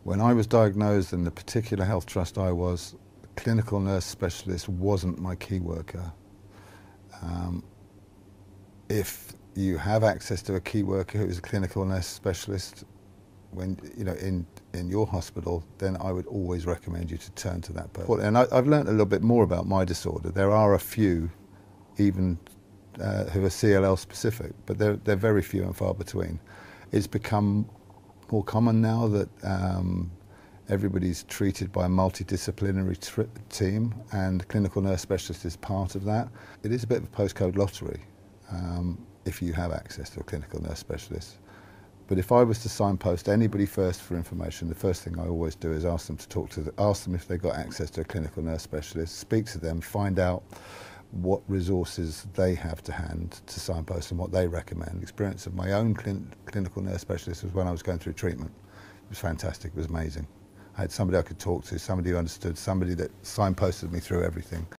When I was diagnosed in the particular health trust I was, clinical nurse specialist wasn't my key worker. If you have access to a key worker who is a clinical nurse specialist, when in your hospital, then I would always recommend you to turn to that person. And I've learned a little bit more about my disorder. There are a few, even who are CLL specific, but they're very few and far between. It's become more common now that everybody's treated by a multidisciplinary team, and clinical nurse specialist is part of that. It is a bit of a postcode lottery if you have access to a clinical nurse specialist. But if I was to signpost anybody first for information, the first thing I always do is ask them to ask them if they've got access to a clinical nurse specialist, speak to them, find out what resources they have to hand to signpost and what they recommend. The experience of my own clinical nurse specialist was when I was going through treatment. It was fantastic, it was amazing. I had somebody I could talk to, somebody who understood, somebody that signposted me through everything.